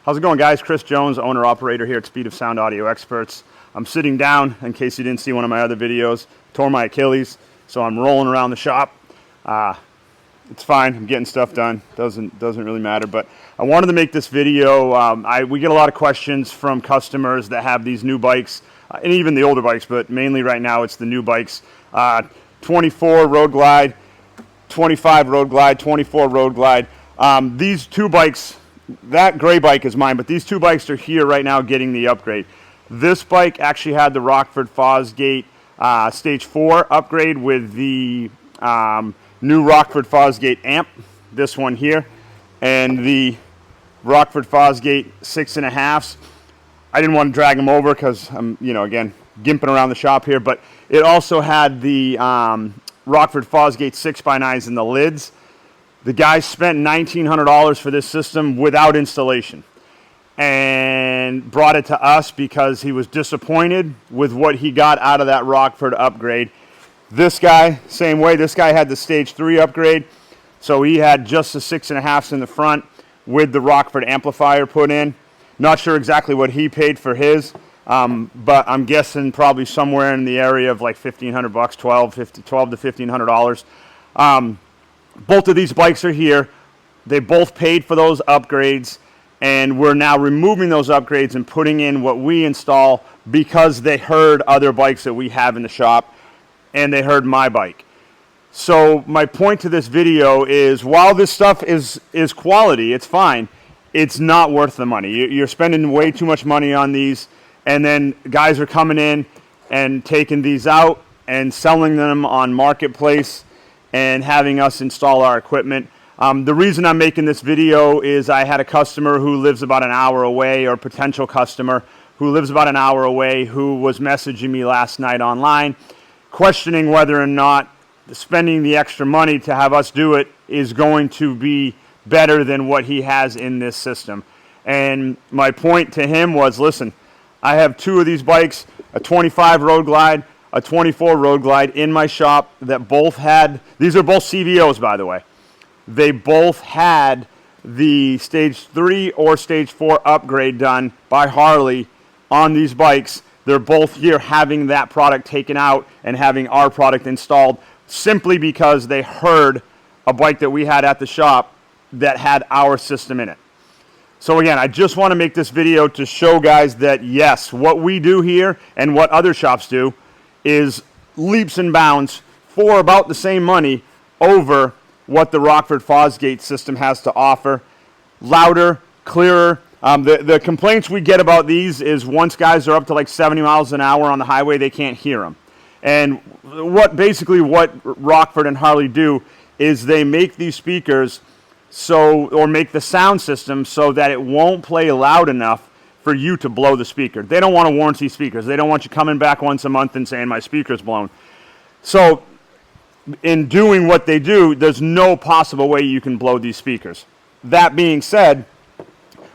How's it going, guys? Chris Jones, owner-operator here at Speed of Sound Audio Experts. I'm sitting down, in case you didn't see one of my other videos. Tore my Achilles, so I'm rolling around the shop. It's fine. I'm getting stuff done. Doesn't really matter. But I wanted to make this video. We get a lot of questions from customers that have these new bikes, and even the older bikes, but mainly right now it's the new bikes. 24 Road Glide, 25 Road Glide, 24 Road Glide. These two bikes, that gray bike is mine, but these two bikes are here right now getting the upgrade. This bike actually had the Rockford Fosgate Stage 4 upgrade with the new Rockford Fosgate amp, this one here, and the Rockford Fosgate 6.5s. I didn't want to drag them over because I'm, again, gimping around the shop here, but it also had the Rockford Fosgate 6x9s in the lids. The guy spent $1,900 for this system without installation and brought it to us because he was disappointed with what he got out of that Rockford upgrade. This guy, same way. This guy had the Stage 3 upgrade, so he had just the 6.5s in the front with the Rockford amplifier put in. Not sure exactly what he paid for his, but I'm guessing probably somewhere in the area of like $1,500 bucks, $12 to $1,500. Both of these bikes are here. They both paid for those upgrades, and we're now removing those upgrades and putting in what we install because they heard other bikes that we have in the shop, and they heard my bike. So my point to this video is, while this stuff is quality, it's fine, it's not worth the money. You're spending way too much money on these, and then guys are coming in and taking these out and selling them on Marketplace and having us install our equipment. The reason I'm making this video is I had a customer who lives about an hour away, or potential customer who lives about an hour away, who was messaging me last night online, questioning whether or not spending the extra money to have us do it is going to be better than what he has in this system. And my point to him was, listen, I have two of these bikes, a 25 Road Glide, a 24 Road Glide in my shop that both had, these are both CVOs, by the way. They both had the Stage 3 or Stage 4 upgrade done by Harley on these bikes. They're both here having that product taken out and having our product installed, simply because they heard a bike that we had at the shop that had our system in it. So again, I just want to make this video to show guys that yes, what we do here and what other shops do is leaps and bounds for about the same money over what the Rockford Fosgate system has to offer. Louder, clearer. The complaints we get about these is once guys are up to like 70 miles an hour on the highway, they can't hear them. And what Rockford and Harley do is they make these speakers or make the sound system so that it won't play loud enough for you to blow the speaker. They don't want to warranty speakers. They don't want you coming back once a month and saying my speaker's blown. So in doing what they do, there's no possible way you can blow these speakers. That being said,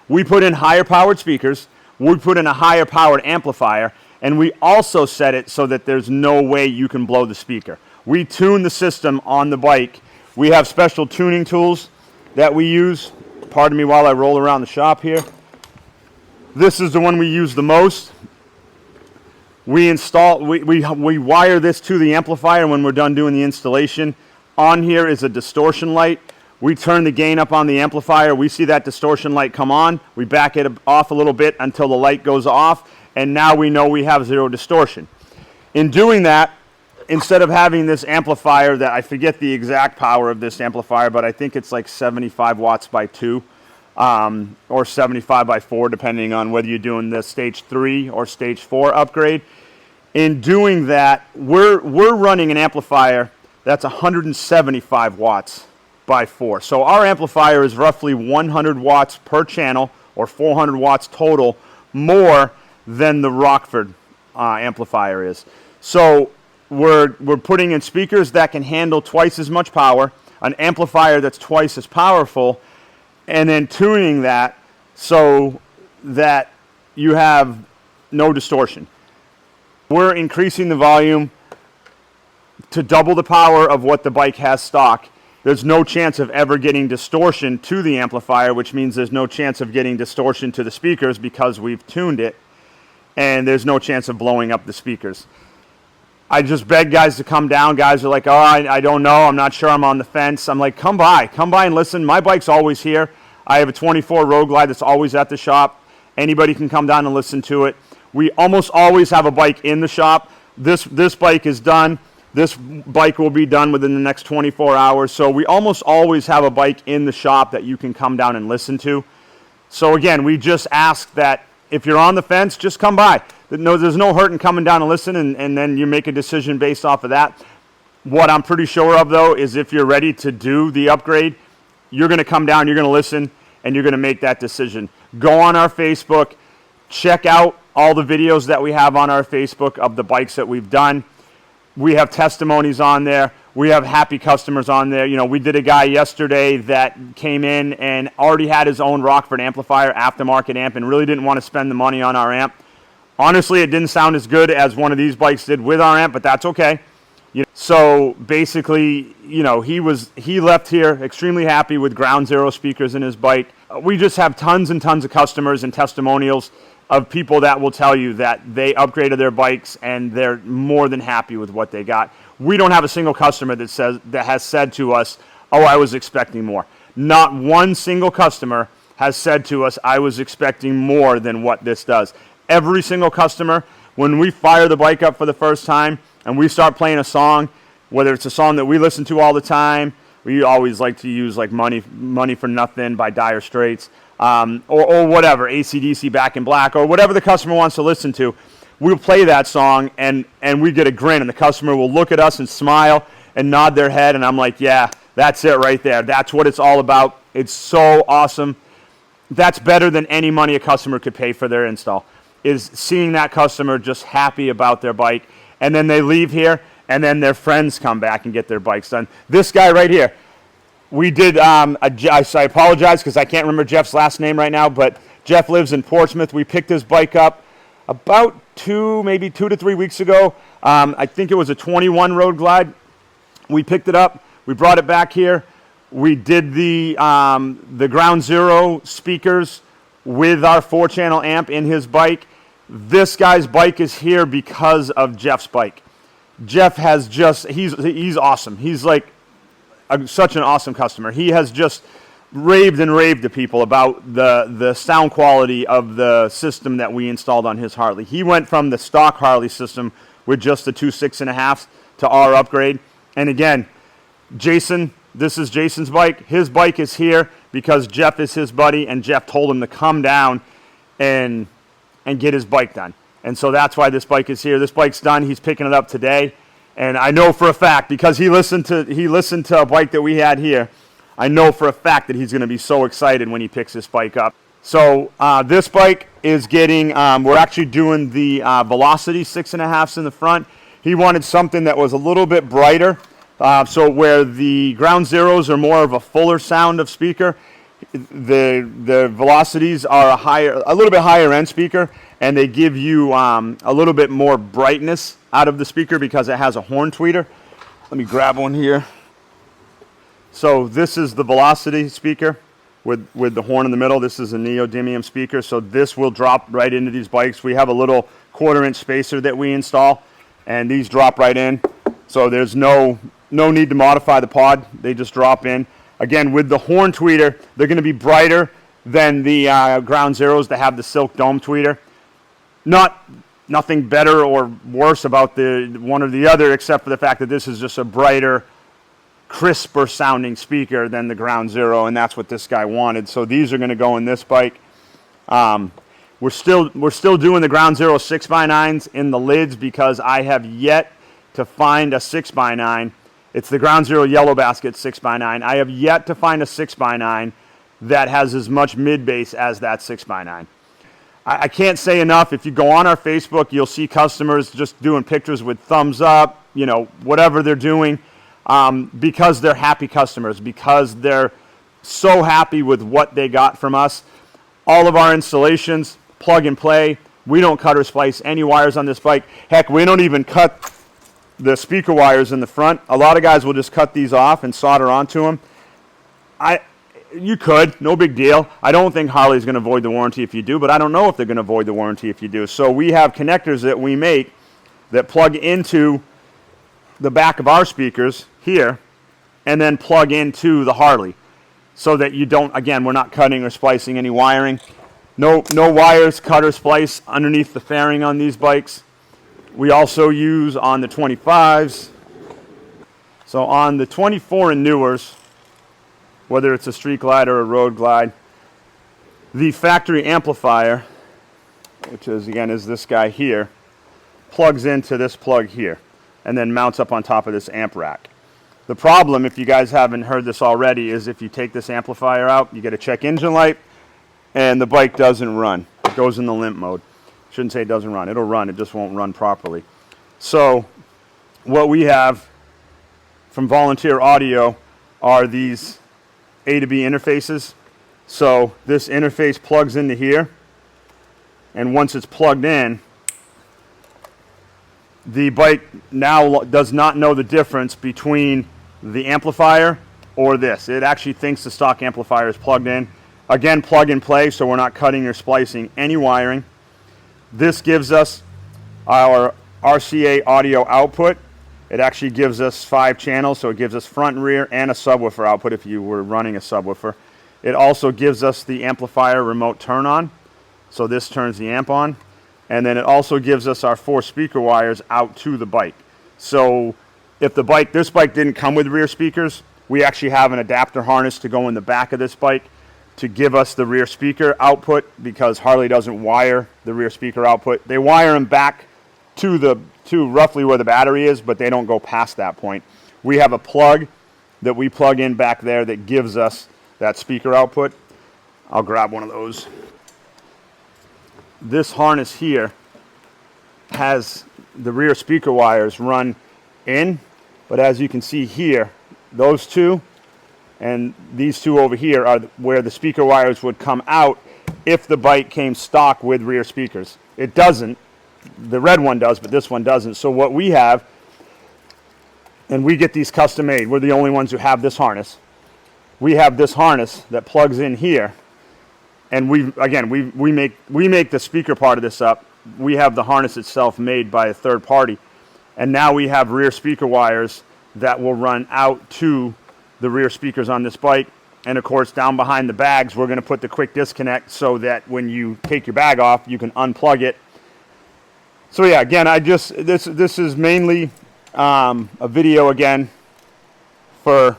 we put in higher powered speakers, we put in a higher powered amplifier, and we also set it so that there's no way you can blow the speaker. We tune the system on the bike. We have special tuning tools that we use. Pardon me while I roll around the shop here. This is the one we use the most. We wire this to the amplifier when we're done doing the installation. On here is a distortion light. We turn the gain up on the amplifier. We see that distortion light come on. We back it off a little bit until the light goes off, and now we know we have zero distortion. In doing that, instead of having this amplifier that I forget the exact power of this amplifier, but I think it's like 75 watts by 2. Or 75 by 4, depending on whether you're doing the Stage 3 or Stage 4 upgrade. In doing that, we're running an amplifier that's 175 watts by 4. So our amplifier is roughly 100 watts per channel, or 400 watts total, more than the Rockford amplifier is. So we're putting in speakers that can handle twice as much power, an amplifier that's twice as powerful, and then tuning that so that you have no distortion. We're increasing the volume to double the power of what the bike has stock, there's no chance of ever getting distortion to the amplifier, which means there's no chance of getting distortion to the speakers because we've tuned it, and there's no chance of blowing up the speakers. I just beg guys to come down. Guys are like, oh, I don't know. I'm not sure. I'm on the fence. I'm like, come by and listen. My bike's always here. I have a 24 Road Glide that's always at the shop. Anybody can come down and listen to it. We almost always have a bike in the shop. This bike is done. This bike will be done within the next 24 hours. So we almost always have a bike in the shop that you can come down and listen to. So again, we just ask that if you're on the fence, just come by. There's no hurt in coming down and listen, and then you make a decision based off of that. What I'm pretty sure of, though, is if you're ready to do the upgrade, you're going to come down, you're going to listen, and you're going to make that decision. Go on our Facebook, check out all the videos that we have on our Facebook of the bikes that we've done. We have testimonies on there. We have happy customers on there. You know, we did a guy yesterday that came in and already had his own Rockford amplifier, aftermarket amp, and really didn't want to spend the money on our amp. Honestly, it didn't sound as good as one of these bikes did with our amp, but that's okay. So basically, you know, he left here extremely happy with ground zero speakers in his bike. We just have tons and tons of customers and testimonials of people that will tell you that they upgraded their bikes and they're more than happy with what they got. We don't have a single customer that has said to us, oh, I was expecting more. Not one single customer has said to us, I was expecting more than what this does. Every single customer, when we fire the bike up for the first time and we start playing a song, whether it's a song that we listen to all the time, we always like to use like Money for Nothing by Dire Straits, or whatever, AC/DC Back in Black, or whatever the customer wants to listen to, we'll play that song and we get a grin, and the customer will look at us and smile and nod their head, and I'm like, yeah, that's it right there. That's what it's all about. It's so awesome. That's better than any money a customer could pay for their install, is seeing that customer just happy about their bike, and then they leave here, and then their friends come back and get their bikes done. This guy right here, we did, I apologize because I can't remember Jeff's last name right now, but Jeff lives in Portsmouth. We picked his bike up about maybe 2 to 3 weeks ago. I think it was a 21 Road Glide. We picked it up. We brought it back here. We did the Ground Zero speakers with our 4-channel amp in his bike. This guy's bike is here because of Jeff's bike. Jeff has he's awesome. He's like such an awesome customer. He has just raved to people about the sound quality of the system that we installed on his Harley. He went from the stock Harley system with just the 2 6.5s to our upgrade. And again, Jason, this is Jason's bike. His bike is here because Jeff is his buddy, and Jeff told him to come down and get his bike done. And so that's why this bike is here. This bike's done. He's picking it up today. And I know for a fact, because he listened to a bike that we had here, I know for a fact that he's going to be so excited when he picks this bike up. So this bike is getting, we're actually doing the Velocity 6.5s in the front. He wanted something that was a little bit brighter. So where the Ground Zeros are more of a fuller sound of speaker, the Velocities are a little bit higher end speaker, and they give you a little bit more brightness out of the speaker because it has a horn tweeter. Let me grab one here. So this is the Velocity speaker with the horn in the middle. This is a neodymium speaker, so this will drop right into these bikes. We have a little 1/4-inch spacer that we install, and these drop right in. So there's no need to modify the pod. They just drop in. Again, with the horn tweeter, they're going to be brighter than the Ground Zeros that have the silk dome tweeter. Nothing better or worse about the one or the other, except for the fact that this is just a brighter, crisper sounding speaker than the Ground Zero, and that's what this guy wanted. So these are going to go in this bike. We're still doing the Ground Zero 6x9s in the lids because I have yet to find a 6x9. It's the Ground Zero Yellow Basket 6x9. I have yet to find a 6x9 that has as much mid bass as that 6x9. I can't say enough. If you go on our Facebook, you'll see customers just doing pictures with thumbs up, you know, whatever they're doing, because they're happy customers, because they're so happy with what they got from us. All of our installations, plug and play. We don't cut or splice any wires on this bike. Heck, we don't even cut the speaker wires in the front. A lot of guys will just cut these off and solder onto them. You could, no big deal. I don't think Harley's going to void the warranty if you do, but I don't know if they're going to void the warranty if you do. So we have connectors that we make that plug into the back of our speakers here and then plug into the Harley so that you don't, again, we're not cutting or splicing any wiring. No wires cut or splice underneath the fairing on these bikes. We also use on the 25s. So on the 24 and newers, whether it's a street glide or a road glide, the factory amplifier, which is again is this guy here, plugs into this plug here and then mounts up on top of this amp rack. The problem, if you guys haven't heard this already, is if you take this amplifier out, you get a check engine light and the bike doesn't run. It goes in the limp mode. Shouldn't say it doesn't run. It'll run, it just won't run properly. So what we have from Volunteer Audio are these A to B interfaces. So this interface plugs into here, and once it's plugged in, the bike now does not know the difference between the amplifier or this. It actually thinks the stock amplifier is plugged in. Again, plug and play, so we're not cutting or splicing any wiring. This gives us our RCA audio output. It actually gives us 5 channels, so it gives us front and rear and a subwoofer output if you were running a subwoofer. It also gives us the amplifier remote turn on, so this turns the amp on. And then it also gives us our 4 speaker wires out to the bike. So if this bike didn't come with rear speakers, we actually have an adapter harness to go in the back of this bike to give us the rear speaker output, because Harley doesn't wire the rear speaker output. They wire them back to roughly where the battery is, but they don't go past that point. We have a plug that we plug in back there that gives us that speaker output. I'll grab one of those. This harness here has the rear speaker wires run in, but as you can see here, those two and these two over here are where the speaker wires would come out if the bike came stock with rear speakers. It doesn't. The red one does, but this one doesn't. So what we have, and we get these custom made, we're the only ones who have this harness. We have this harness that plugs in here, and we make the speaker part of this up. We have the harness itself made by a third party, and now we have rear speaker wires that will run out to the rear speakers on this bike. And of course, down behind the bags, we're going to put the quick disconnect so that when you take your bag off, you can unplug it. So yeah, again, this is mainly a video again for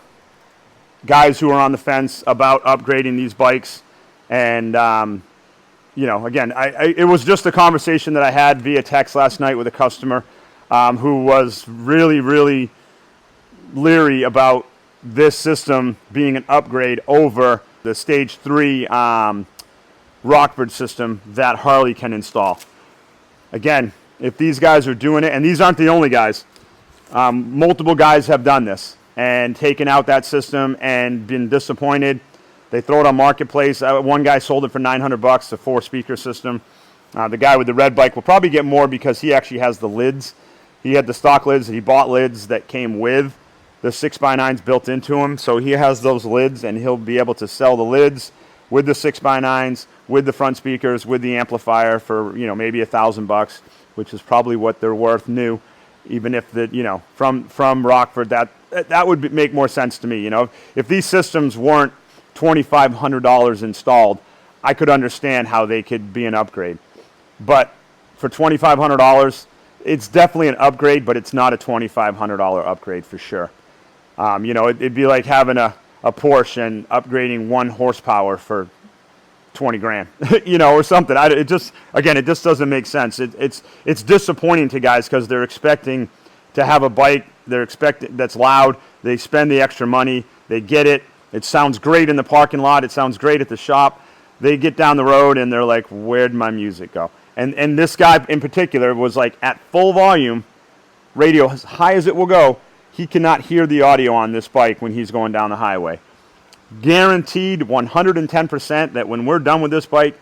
guys who are on the fence about upgrading these bikes. And you know, again, it was just a conversation that I had via text last night with a customer who was really, really leery about this system being an upgrade over the Stage 3 Rockford system that Harley can install. Again, if these guys are doing it, and these aren't the only guys, multiple guys have done this and taken out that system and been disappointed. They throw it on Marketplace. One guy sold it for $900, a 4-speaker system. The guy with the red bike will probably get more because he actually has the lids. He had the stock lids. He bought lids that came with the 6x9s built into them. So he has those lids, and he'll be able to sell the lids with the 6x9s, with the front speakers, with the amplifier for, you know, maybe $1,000, which is probably what they're worth new. Even if the, you know, from Rockford, that would make more sense to me. You know, if these systems weren't $2,500 installed, I could understand how they could be an upgrade. But for $2,500, it's definitely an upgrade, but it's not a $2,500 upgrade for sure. You know, it'd be like having a Porsche and upgrading 1 horsepower for 20 grand, you know, or something. It just doesn't make sense. It's disappointing to guys because they're expecting to have a bike that's loud. They spend the extra money. They get it. It sounds great in the parking lot. It sounds great at the shop. They get down the road and they're like, where'd my music go? And this guy in particular was like at full volume, radio as high as it will go. He cannot hear the audio on this bike when he's going down the highway. Guaranteed 110% that when we're done with this bike,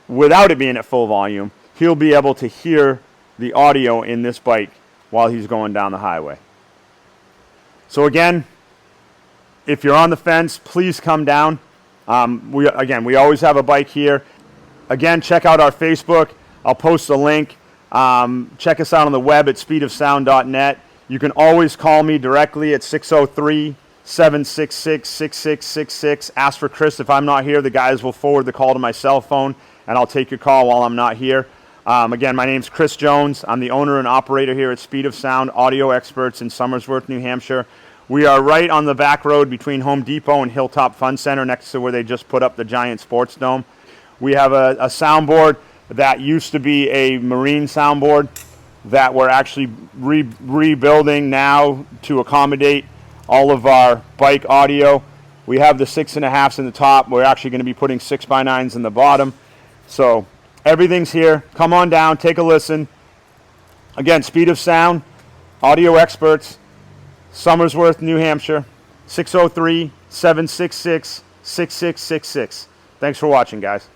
without it being at full volume, he'll be able to hear the audio in this bike while he's going down the highway. So again, if you're on the fence, please come down. We always have a bike here. Again, check out our Facebook. I'll post a link. Check us out on the web at speedofsound.net. You can always call me directly at 603-766-6666. Ask for Chris. If I'm not here, the guys will forward the call to my cell phone, and I'll take your call while I'm not here. Again, my name's Chris Jones. I'm the owner and operator here at Speed of Sound Audio Experts in Somersworth, New Hampshire. We are right on the back road between Home Depot and Hilltop Fun Center, next to where they just put up the giant sports dome. We have a soundboard that used to be a marine soundboard that we're actually rebuilding now to accommodate all of our bike audio. We have the 6.5s in the top. We're actually going to be putting 6x9s in the bottom. So everything's here. Come on down, take a listen. Again, Speed of Sound, Audio Experts, Somersworth, New Hampshire, 603-766-6666. Thanks for watching, guys.